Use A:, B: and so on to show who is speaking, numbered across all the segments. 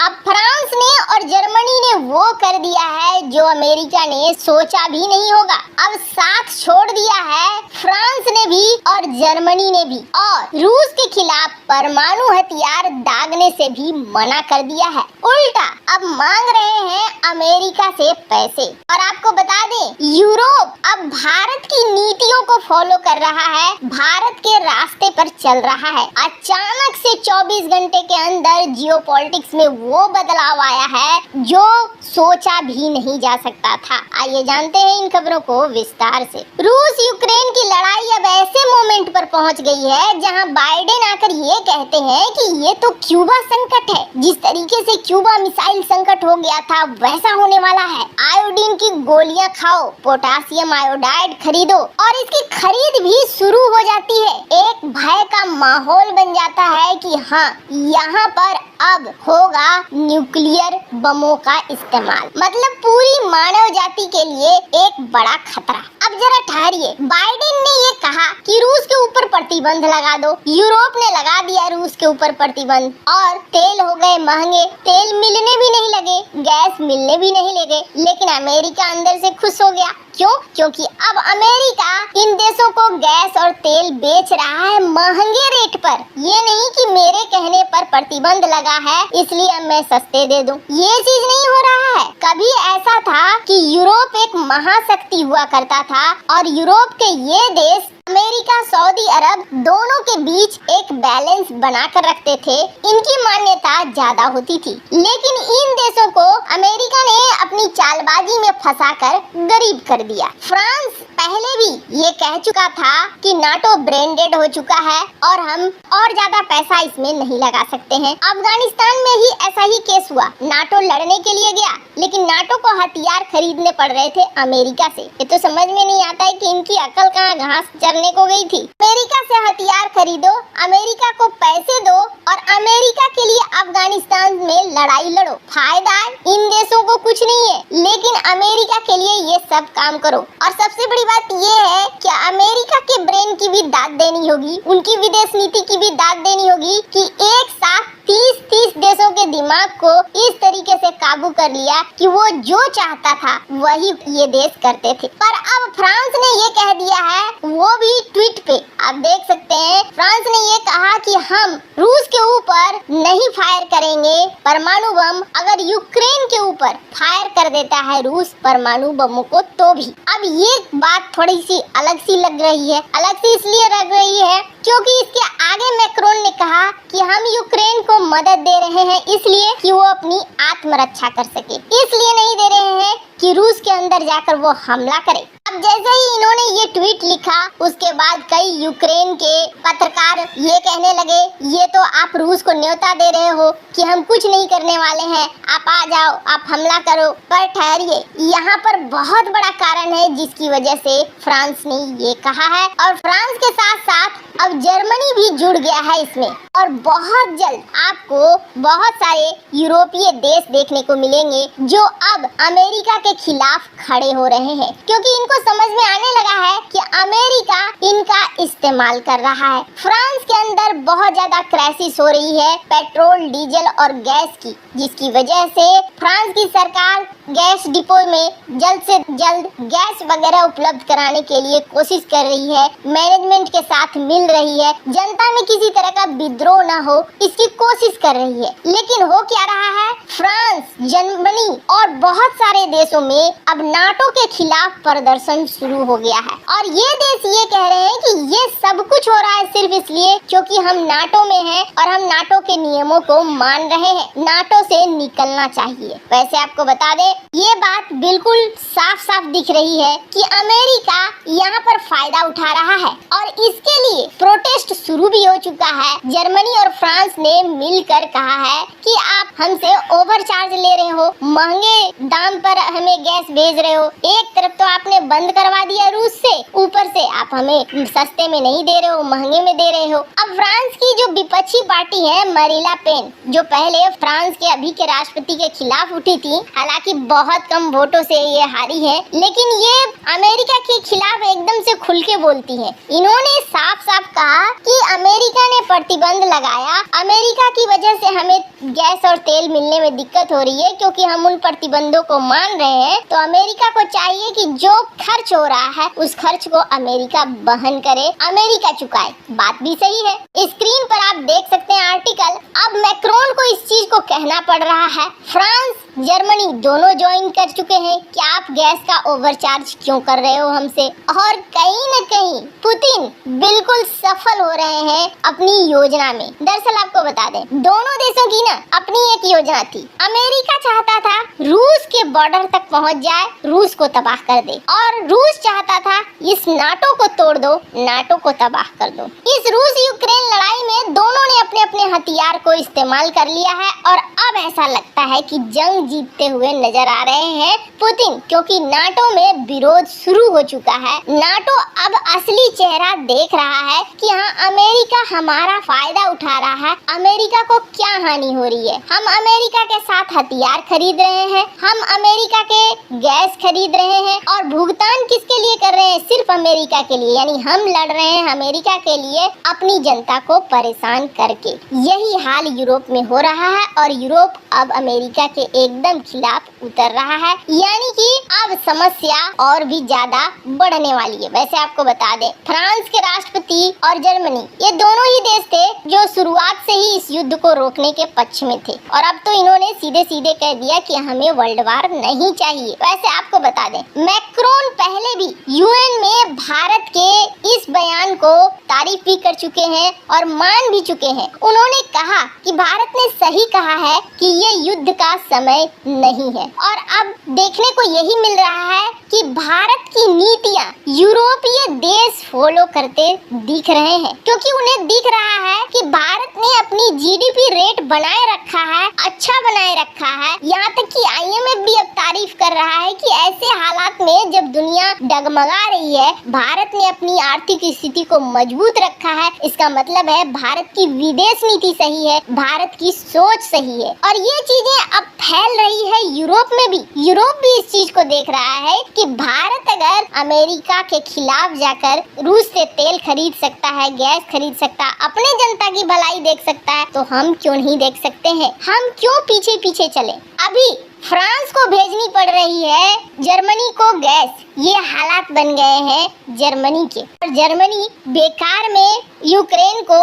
A: अब फ्रांस ने और जर्मनी ने वो कर दिया है जो अमेरिका ने सोचा भी नहीं होगा। अब साथ छोड़ दिया है फ्रांस ने भी और जर्मनी ने भी, और रूस के खिलाफ परमाणु हथियार दागने से भी मना कर दिया है। उल्टा अब मांग रहे हैं अमेरिका से पैसे। और आपको बता दें, यूरोप अब भारत की नीतियों को फॉलो कर रहा है, भारत के रास्ते पर चल रहा है। अचानक से 24 घंटे के अंदर जियोपॉलिटिक्स में वो बदलाव आया है जो सोचा भी नहीं जा सकता था। आइए जानते हैं इन खबरों को विस्तार से। रूस यूक्रेन की लड़ाई अब ऐसे मोमेंट पर पहुंच गई है जहां बाइडेन आकर ये कहते हैं कि ये तो क्यूबा संकट है। जिस तरीके से क्यूबा मिसाइल संकट हो गया था वैसा होने वाला है। आयोडीन की गोलियां खाओ, पोटासियम आयोडाइड खरीदो, और इसकी खरीद भी शुरू हो जाती है। एक भय का माहौल बन जाता है कि हाँ, यहाँ पर अब होगा न्यूक्लियर बमों का इस्तेमाल, मतलब पूरी मानव जाति के लिए एक बड़ा खतरा। अब जरा ठहरिए, बाइडेन ने ये कहा कि रूस के ऊपर प्रतिबंध लगा दो, यूरोप ने लगा दिया रूस के ऊपर प्रतिबंध, और तेल हो गए महंगे, तेल मिलने भी नहीं लगे, गैस मिलने भी नहीं लगे। लेकिन अमेरिका अंदर से खुश हो गया। क्यों? क्योंकि अब अमेरिका इन देशों को गैस और तेल बेच रहा है महंगे रेट पर। ये नहीं कि मेरे कहने पर प्रतिबंध लगा है इसलिए अब मैं सस्ते दे दूं। ये चीज नहीं हो रहा है। कभी ऐसा था कि यूरोप एक महाशक्ति हुआ करता था और यूरोप के ये देश अमेरिका, सऊदी अरब दोनों के बीच एक बैलेंस बनाकर रखते थे। इनकी मान्यता ज्यादा होती थी। लेकिन इन देशों को अमेरिका ने अपनी चालबाजी में फंसाकर गरीब कर दिया। फ्रांस पहले भी ये कह चुका था कि नाटो ब्रेन डेड हो चुका है और हम और ज्यादा पैसा इसमें नहीं लगा सकते हैं। अफगानिस्तान में ही ऐसा ही केस हुआ। नाटो लड़ने के लिए गया लेकिन नाटो को हथियार खरीदने पड़ रहे थे अमेरिका से। ये तो समझ में नहीं आता है कि इनकी अकल कहाँ घास चरने को गई थी। अमेरिका से हथियार खरीदो, अमेरिका को पैसे दो और अमेरिका के लिए अफगानिस्तान में लड़ाई लड़ो। फायदा इन देशों को कुछ नहीं है, लेकिन अमेरिका के लिए ये सब काम करो। और सबसे बड़ी बात ये है कि अमेरिका के ब्रेन की भी दाद देनी होगी, उनकी विदेश नीति की भी दाद देनी होगी कि एक साथ 30 देशों के दिमाग को इस तरीके से काबू कर लिया कि वो जो चाहता था वही ये देश करते थे। पर अब फ्रांस ने ये कह दिया है, वो भी ट्वीट पे आप देख सकते हैं, फ्रांस ने ये कहा कि हम रूस के ऊपर नहीं फायर करेंगे परमाणु बम अगर यूक्रेन के ऊपर फायर कर देता है रूस परमाणु बमों को तो भी। अब ये बात थोड़ी सी अलग सी लग रही है। अलग सी इसलिए लग रही है क्योंकि इसके आगे मैक्रोन ने कहा कि हम यूक्रेन को मदद दे रहे हैं इसलिए कि वो अपनी आत्मरक्षा कर सके, इसलिए नहीं दे रहे हैं कि रूस के अंदर जाकर वो हमला करे। अब जैसे ही इन्होंने ये ट्वीट लिखा उसके बाद कई यूक्रेन के पत्रकार ये कहने लगे, ये तो आप रूस को न्योता दे रहे हो कि हम कुछ नहीं करने वाले हैं, आप आ जाओ, आप हमला करो। पर ठहरिए, यहाँ पर बहुत बड़ा कारण है जिसकी वजह से फ्रांस ने ये कहा है, और फ्रांस के साथ साथ अब जर्मनी भी जुड़ गया है इसमें। और बहुत जल्द आपको बहुत सारे यूरोपीय देश देखने को मिलेंगे जो अब अमेरिका के खिलाफ खड़े हो रहे हैं, क्योंकि इनको समझ में आने लगा है कि अमेरिका इनका इस्तेमाल कर रहा है। फ्रांस के अंदर बहुत ज्यादा क्राइसिस हो रही है पेट्रोल, डीजल और गैस की, जिसकी वजह से फ्रांस की सरकार गैस डिपो में जल्द से जल्द गैस वगैरह उपलब्ध कराने के लिए कोशिश कर रही है, मैनेजमेंट के साथ मिल रही है, जनता में किसी तरह का विद्रोह न हो इसकी कोशिश कर रही है। लेकिन हो क्या रहा है, फ्रांस, जर्मनी और बहुत सारे देशों में अब नाटो के खिलाफ प्रदर्शन शुरू हो गया है। और ये देश ये कह रहे हैं कि ये सब कुछ हो रहा है सिर्फ इसलिए क्योंकि हम नाटो में हैं और हम नाटो के नियमों को मान रहे हैं, नाटो से निकलना चाहिए। वैसे आपको बता दें, ये बात बिल्कुल साफ साफ दिख रही है कि अमेरिका यहाँ पर फायदा उठा रहा है और इसके लिए प्रोटेस्ट शुरू भी हो चुका है। जर्मनी और फ्रांस ने मिलकर कहा है कि आप हमसे ओवरचार्ज ले रहे हो, महंगे दाम पर हमें गैस भेज रहे हो। एक तरफ तो आपने बंद करवा दिया रूस से, ऊपर से आप हमें सस्ते में नहीं दे रहे हो, महंगे में दे रहे हो। अब फ्रांस की जो विपक्षी पार्टी है मरीन ले पेन, जो पहले फ्रांस के अभी के राष्ट्रपति के खिलाफ उठी थी, हालांकि बहुत कम वोटों से ये हारी है, लेकिन ये अमेरिका के खिलाफ एकदम से खुल के बोलती है। इन्होंने साफ साफ साफ कहा कि अमेरिका ने प्रतिबंध लगाया, अमेरिका की वजह से हमें गैस और तेल मिलने में दिक्कत हो रही है क्योंकि हम उन प्रतिबंधों को मान रहे हैं, तो अमेरिका को चाहिए कि जो खर्च हो रहा है उस खर्च को अमेरिका वहन करे, अमेरिका चुकाए। बात भी सही है। स्क्रीन पर आप देख सकते हैं आर्टिकल। अब मैक्रोन को इस चीज को कहना पड़ रहा है। फ्रांस, जर्मनी दोनों ज्वाइन कर चुके हैं कि आप गैस का ओवरचार्ज क्यों कर रहे हो हमसे, और कहीं न कहीं पुतिन बिल्कुल सफल हो रहे हैं अपनी योजना में। दरअसल आपको बता दें, दोनों देशों की ना अपनी एक योजना थी। अमेरिका चाहता था रूस के बॉर्डर तक पहुंच जाए, रूस को तबाह कर दे, और रूस चाहता था इस नाटो को तोड़ दो, नाटो को तबाह कर दो। इस रूस यूक्रेन लड़ाई में दोनों ने अपने अपने हथियार को इस्तेमाल कर लिया है और अब ऐसा लगता है कि जंग जीतते हुए नजर आ रहे हैं पुतिन, क्योंकि नाटो में विरोध शुरू हो चुका है। नाटो अब असली चेहरा देख रहा है कि हाँ, अमेरिका हमारा फायदा उठा रहा है, अमेरिका को क्या हानि हो रही है। हम अमेरिका के साथ हथियार खरीद रहे हैं, हम अमेरिका के गैस खरीद रहे हैं, और भुगतान किसके लिए कर रहे हैं? सिर्फ अमेरिका के लिए। यानी हम लड़ रहे हैं अमेरिका के लिए, अपनी जनता को परेशान करके। यही हाल यूरोप में हो रहा है और यूरोप अब अमेरिका के एकदम खिलाफ उतर रहा है, यानी कि अब समस्या और भी ज्यादा बढ़ने वाली है। वैसे आपको बता दें, फ्रांस के राष्ट्रपति और जर्मनी, ये दोनों ही देश थे जो शुरुआत से ही इस युद्ध को रोकने के पक्ष में थे, और अब तो इन्होंने सीधे सीधे कह दिया कि हमें वर्ल्ड वार नहीं चाहिए। वैसे आपको बता दें, मैक्रोन पहले भी यूएन में भारत के इस बयान को तारीफ भी कर चुके हैं और मान भी चुके हैं। उन्होंने कहा कि भारत ने सही कहा है कि ये युद्ध का समय नहीं है, और अब देखने को यही मिल रहा है कि भारत की नीतियां यूरोपीय देश फॉलो करते दिख रहे हैं, क्योंकि उन्हें दिख रहा है कि भारत ने अपनी जीडीपी रेट बनाए रखा है, अच्छा बनाए रखा है। यहाँ तक कि आईएमएफ भी अब तारीफ कर रहा है कि ऐसे हालात में जब दुनिया डगमगा रही है, भारत ने अपनी आर्थिक स्थिति को मजबूत रखा है। इसका मतलब है भारत की विदेश नीति सही है, भारत की सोच सही है, और ये चीजें अब फैल रही है यूरोप में भी। यूरोप भी इस चीज को देख रहा है कि भारत अगर अमेरिका के खिलाफ जाकर रूस से तेल खरीद सकता है, गैस खरीद सकता है, अपने जनता की भलाई देख सकता है, तो हम क्यों नहीं देख सकते हैं? हम क्यों पीछे पीछे चले? अभी फ्रांस को भेजनी पड़ रही है जर्मनी को गैस, ये हालात बन गए हैं जर्मनी के, और जर्मनी बेकार में यूक्रेन को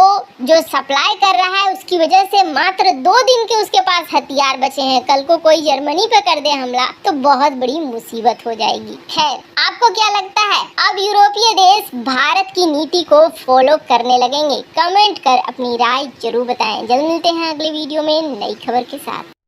A: जो सप्लाई कर रहा है उसकी वजह से मात्र 2 दिन के उसके पास हथियार बचे हैं। कल को कोई जर्मनी पे कर दे हमला तो बहुत बड़ी मुसीबत हो जाएगी। खैर, आपको क्या लगता है, अब यूरोपीय देश भारत की नीति को फॉलो करने लगेंगे? कमेंट कर अपनी राय जरूर बताएं। जल्द मिलते हैं अगले वीडियो में नई खबर के साथ।